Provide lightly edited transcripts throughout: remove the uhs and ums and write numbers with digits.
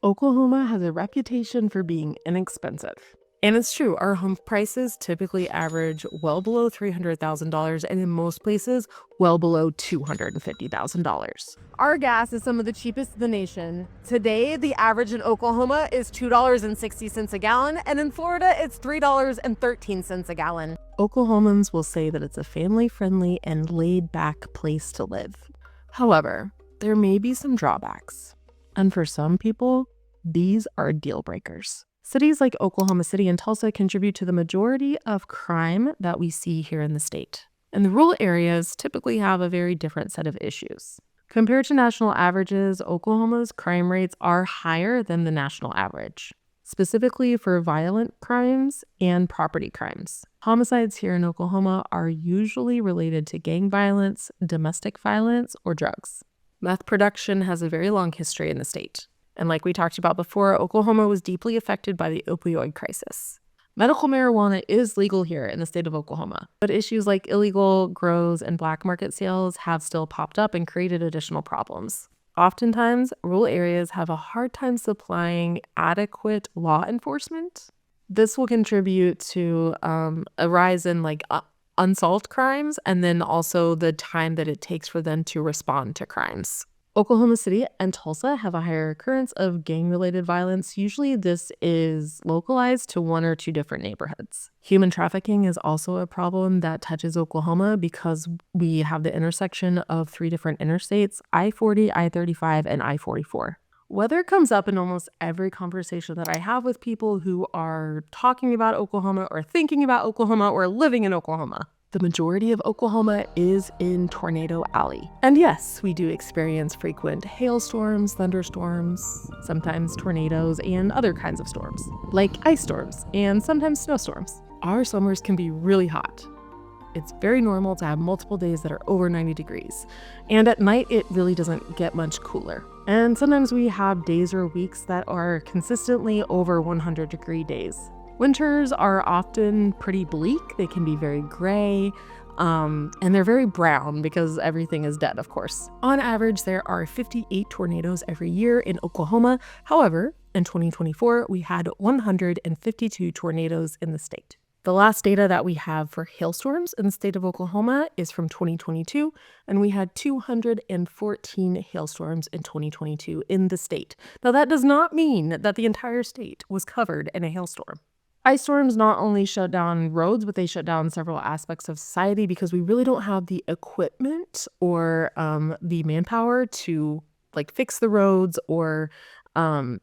Oklahoma has a reputation for being inexpensive. And it's true, our home prices typically average well below $300,000 and in most places, well below $250,000. Our gas is some of the cheapest in the nation. Today, the average in Oklahoma is $2.60 a gallon, and in Florida, it's $3.13 a gallon. Oklahomans will say that it's a family-friendly and laid-back place to live. However, there may be some drawbacks. And for some people, these are deal breakers. Cities like Oklahoma City and Tulsa contribute to the majority of crime that we see here in the state. And the rural areas typically have a very different set of issues. Compared to national averages, Oklahoma's crime rates are higher than the national average, specifically for violent crimes and property crimes. Homicides here in Oklahoma are usually related to gang violence, domestic violence, or drugs. Meth production has a very long history in the state. And like we talked about before, Oklahoma was deeply affected by the opioid crisis. Medical marijuana is legal here in the state of Oklahoma, but issues like illegal grows and black market sales have still popped up and created additional problems. Oftentimes, rural areas have a hard time supplying adequate law enforcement. This will contribute to a rise in unsolved crimes and then also the time that it takes for them to respond to crimes. Oklahoma City and Tulsa have a higher occurrence of gang-related violence. Usually this is localized to one or two different neighborhoods. Human trafficking is also a problem that touches Oklahoma because we have the intersection of three different interstates, I-40, I-35, and I-44. Weather comes up in almost every conversation that I have with people who are talking about Oklahoma or thinking about Oklahoma or living in Oklahoma. The majority of Oklahoma is in Tornado Alley. And yes, we do experience frequent hailstorms, thunderstorms, sometimes tornadoes, and other kinds of storms, like ice storms and sometimes snowstorms. Our summers can be really hot. It's very normal to have multiple days that are over 90 degrees. And at night, it really doesn't get much cooler. And sometimes we have days or weeks that are consistently over 100-degree days. Winters are often pretty bleak. They can be very gray, and they're very brown because everything is dead, of course. On average, there are 58 tornadoes every year in Oklahoma. However, in 2024, we had 152 tornadoes in the state. The last data that we have for hailstorms in the state of Oklahoma is from 2022, and we had 214 hailstorms in 2022 in the state. Now, that does not mean that the entire state was covered in a hailstorm. Ice storms not only shut down roads, but they shut down several aspects of society because we really don't have the equipment or the manpower to fix the roads or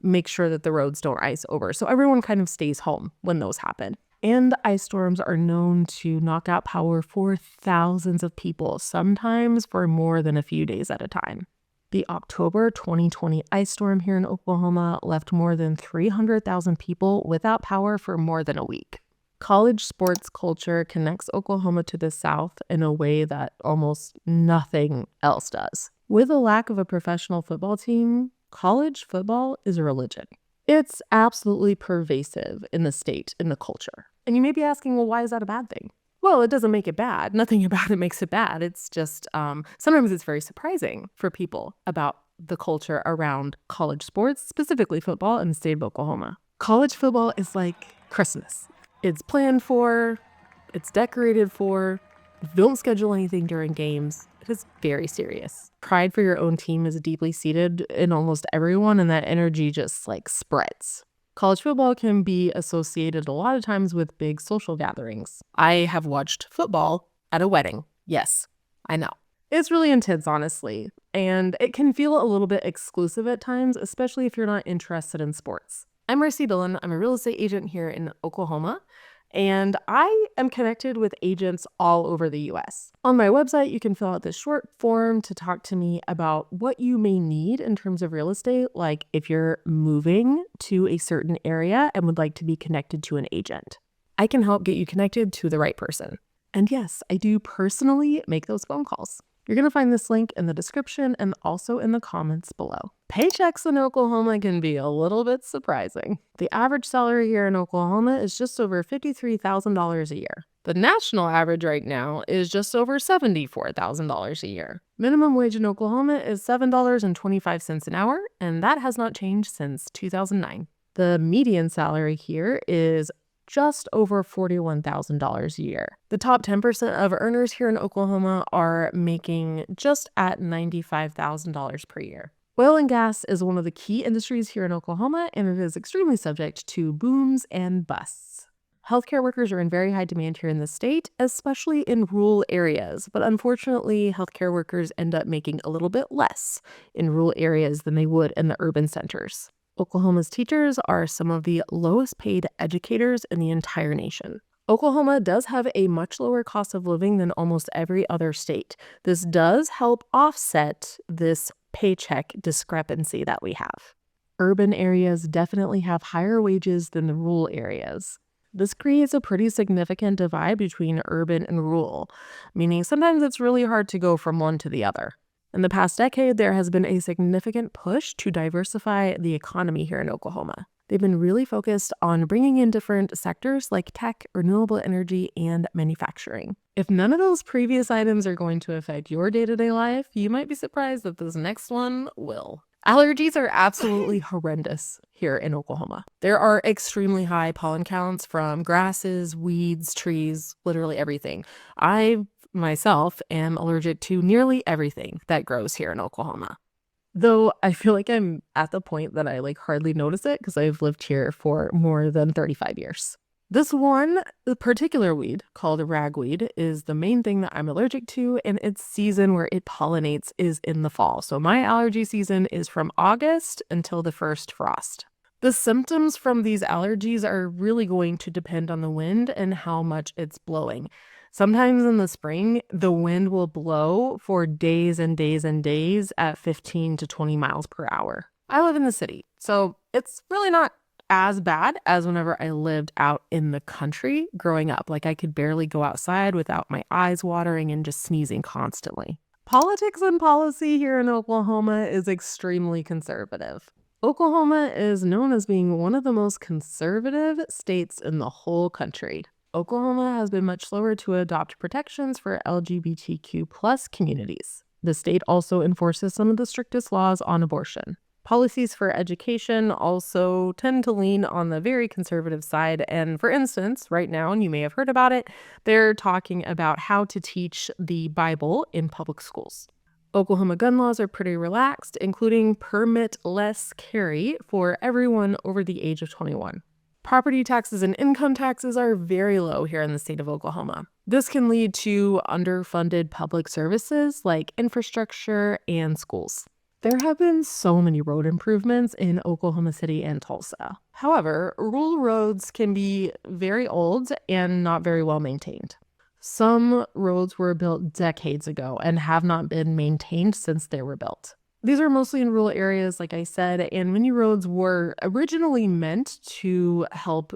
make sure that the roads don't ice over. So everyone kind of stays home when those happen. And ice storms are known to knock out power for thousands of people, sometimes for more than a few days at a time. The October 2020 ice storm here in Oklahoma left more than 300,000 people without power for more than a week. College sports culture connects Oklahoma to the South in a way that almost nothing else does. With a lack of a professional football team, college football is a religion. It's absolutely pervasive in the state, in the culture. And you may be asking, well, why is that a bad thing? Well, it doesn't make it bad. Nothing about it makes it bad. It's just sometimes it's very surprising for people about the culture around college sports, specifically football in the state of Oklahoma. College football is like Christmas. It's planned for, it's decorated for. If you don't schedule anything during games, it is very serious. Pride for your own team is deeply seated in almost everyone, and that energy just spreads. College football can be associated a lot of times with big social gatherings. I have watched football at a wedding. Yes, I know. It's really intense, honestly, and it can feel a little bit exclusive at times, especially if you're not interested in sports. I'm Marcie Billen. I'm a real estate agent here in Oklahoma, and I am connected with agents all over the U.S. On my website, you can fill out this short form to talk to me about what you may need in terms of real estate, like if you're moving to a certain area and would like to be connected to an agent. I can help get you connected to the right person. And yes, I do personally make those phone calls. You're going to find this link in the description and also in the comments below. Paychecks in Oklahoma can be a little bit surprising. The average salary here in Oklahoma is just over $53,000 a year. The national average right now is just over $74,000 a year. Minimum wage in Oklahoma is $7.25 an hour, and that has not changed since 2009. The median salary here is just over $41,000 a year. The top 10% of earners here in Oklahoma are making just at $95,000 per year. Oil and gas is one of the key industries here in Oklahoma, and it is extremely subject to booms and busts. Healthcare workers are in very high demand here in the state, especially in rural areas. But unfortunately, healthcare workers end up making a little bit less in rural areas than they would in the urban centers. Oklahoma's teachers are some of the lowest paid educators in the entire nation. Oklahoma does have a much lower cost of living than almost every other state. This does help offset this paycheck discrepancy that we have. Urban areas definitely have higher wages than the rural areas. This creates a pretty significant divide between urban and rural, meaning sometimes it's really hard to go from one to the other. In the past decade, there has been a significant push to diversify the economy here in Oklahoma. They've been really focused on bringing in different sectors like tech, renewable energy, and manufacturing. If none of those previous items are going to affect your day-to-day life, you might be surprised that this next one will. Allergies are absolutely horrendous here in Oklahoma. There are extremely high pollen counts from grasses, weeds, trees, literally everything. I myself am allergic to nearly everything that grows here in Oklahoma. Though I feel like I'm at the point that I hardly notice it because I've lived here for more than 35 years. This one, the particular weed called ragweed, is the main thing that I'm allergic to, and its season where it pollinates is in the fall. So my allergy season is from August until the first frost. The symptoms from these allergies are really going to depend on the wind and how much it's blowing. Sometimes in the spring, the wind will blow for days and days and days at 15 to 20 miles per hour. I live in the city, so it's really not as bad as whenever I lived out in the country growing up. I could barely go outside without my eyes watering and just sneezing constantly. Politics and policy here in Oklahoma is extremely conservative. Oklahoma is known as being one of the most conservative states in the whole country. Oklahoma has been much slower to adopt protections for LGBTQ plus communities. The state also enforces some of the strictest laws on abortion. Policies for education also tend to lean on the very conservative side. And for instance, right now, and you may have heard about it, they're talking about how to teach the Bible in public schools. Oklahoma gun laws are pretty relaxed, including permit-less carry for everyone over the age of 21. Property taxes and income taxes are very low here in the state of Oklahoma. This can lead to underfunded public services like infrastructure and schools. There have been so many road improvements in Oklahoma City and Tulsa. However, rural roads can be very old and not very well maintained. Some roads were built decades ago and have not been maintained since they were built. These are mostly in rural areas, like I said, and many roads were originally meant to help,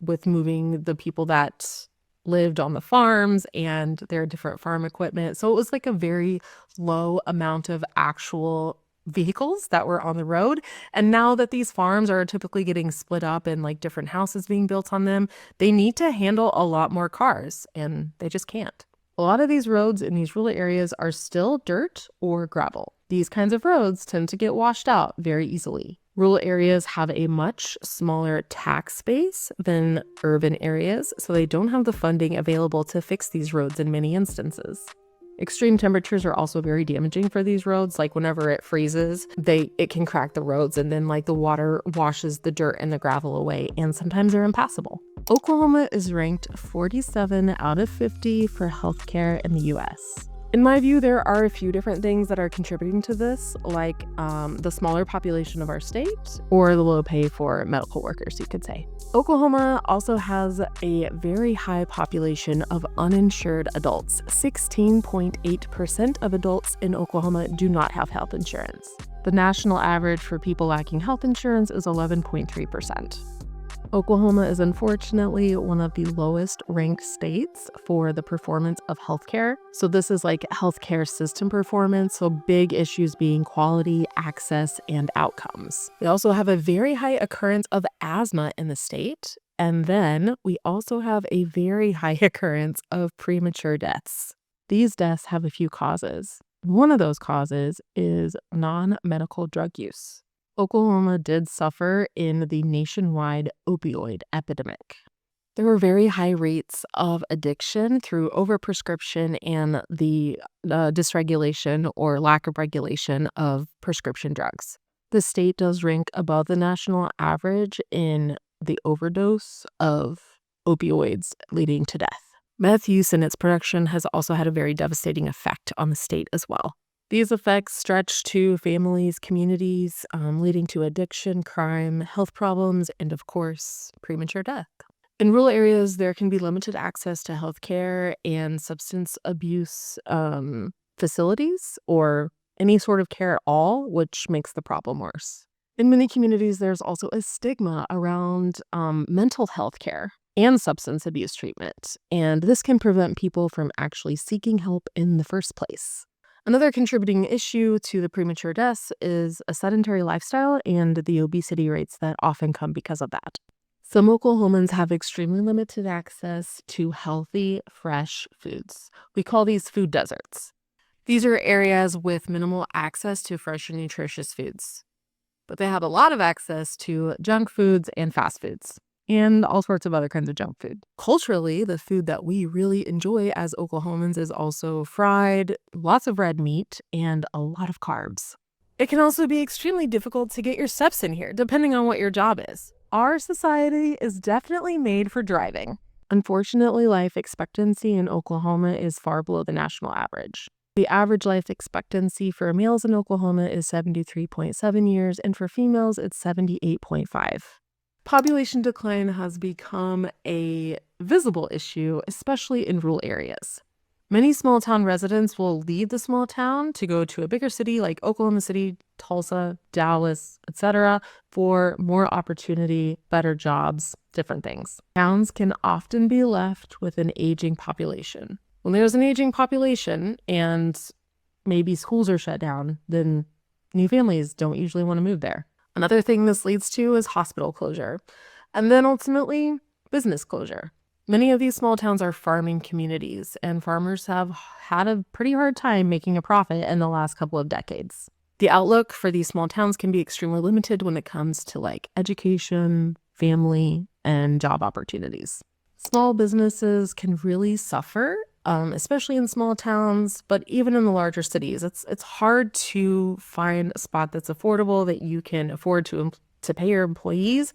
with moving the people that lived on the farms and their different farm equipment. So it was a very low amount of actual vehicles that were on the road. And now that these farms are typically getting split up and different houses being built on them, they need to handle a lot more cars, and they just can't. A lot of these roads in these rural areas are still dirt or gravel. These kinds of roads tend to get washed out very easily. Rural areas have a much smaller tax base than urban areas, so they don't have the funding available to fix these roads in many instances. Extreme temperatures are also very damaging for these roads. Whenever it freezes, it can crack the roads, and then the water washes the dirt and the gravel away, and sometimes they're impassable. Oklahoma is ranked 47 out of 50 for healthcare in the US. In my view, there are a few different things that are contributing to this, like the smaller population of our state or the low pay for medical workers, you could say. Oklahoma also has a very high population of uninsured adults. 16.8% of adults in Oklahoma do not have health insurance. The national average for people lacking health insurance is 11.3%. Oklahoma is unfortunately one of the lowest ranked states for the performance of healthcare. So this is healthcare system performance. So big issues being quality, access, and outcomes. We also have a very high occurrence of asthma in the state. And then we also have a very high occurrence of premature deaths. These deaths have a few causes. One of those causes is non-medical drug use. Oklahoma did suffer in the nationwide opioid epidemic. There were very high rates of addiction through overprescription and the dysregulation or lack of regulation of prescription drugs. The state does rank above the national average in the overdose of opioids leading to death. Meth use and its production has also had a very devastating effect on the state as well. These effects stretch to families, communities, leading to addiction, crime, health problems, and of course, premature death. In rural areas, there can be limited access to health care and substance abuse facilities or any sort of care at all, which makes the problem worse. In many communities, there's also a stigma around mental health care and substance abuse treatment, and this can prevent people from actually seeking help in the first place. Another contributing issue to the premature deaths is a sedentary lifestyle and the obesity rates that often come because of that. Some Oklahomans have extremely limited access to healthy, fresh foods. We call these food deserts. These are areas with minimal access to fresh and nutritious foods, but they have a lot of access to junk foods and fast foods and all sorts of other kinds of junk food. Culturally, the food that we really enjoy as Oklahomans is also fried, lots of red meat, and a lot of carbs. It can also be extremely difficult to get your steps in here, depending on what your job is. Our society is definitely made for driving. Unfortunately, life expectancy in Oklahoma is far below the national average. The average life expectancy for males in Oklahoma is 73.7 years, and for females, it's 78.5. Population decline has become a visible issue, especially in rural areas. Many small town residents will leave the small town to go to a bigger city like Oklahoma City, Tulsa, Dallas, etc. for more opportunity, better jobs, different things. Towns can often be left with an aging population. When there's an aging population and maybe schools are shut down, then new families don't usually want to move there. Another thing this leads to is hospital closure, and then ultimately business closure. Many of these small towns are farming communities, and farmers have had a pretty hard time making a profit in the last couple of decades. The outlook for these small towns can be extremely limited when it comes to education, family, and job opportunities. Small businesses can really suffer, especially in small towns, but even in the larger cities. It's hard to find a spot that's affordable, that you can afford to pay your employees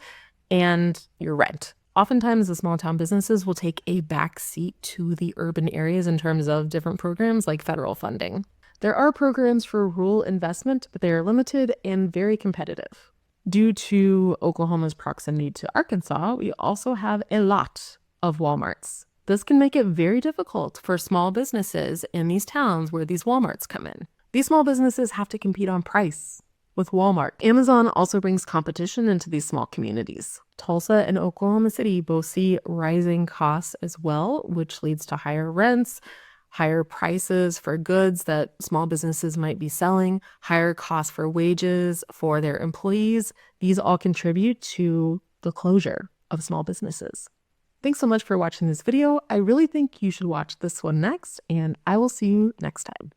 and your rent. Oftentimes, the small town businesses will take a back seat to the urban areas in terms of different programs like federal funding. There are programs for rural investment, but they are limited and very competitive. Due to Oklahoma's proximity to Arkansas, we also have a lot of Walmarts. This can make it very difficult for small businesses in these towns where these Walmarts come in. These small businesses have to compete on price with Walmart. Amazon also brings competition into these small communities. Tulsa and Oklahoma City both see rising costs as well, which leads to higher rents, higher prices for goods that small businesses might be selling, higher costs for wages for their employees. These all contribute to the closure of small businesses. Thanks so much for watching this video. I really think you should watch this one next, and I will see you next time.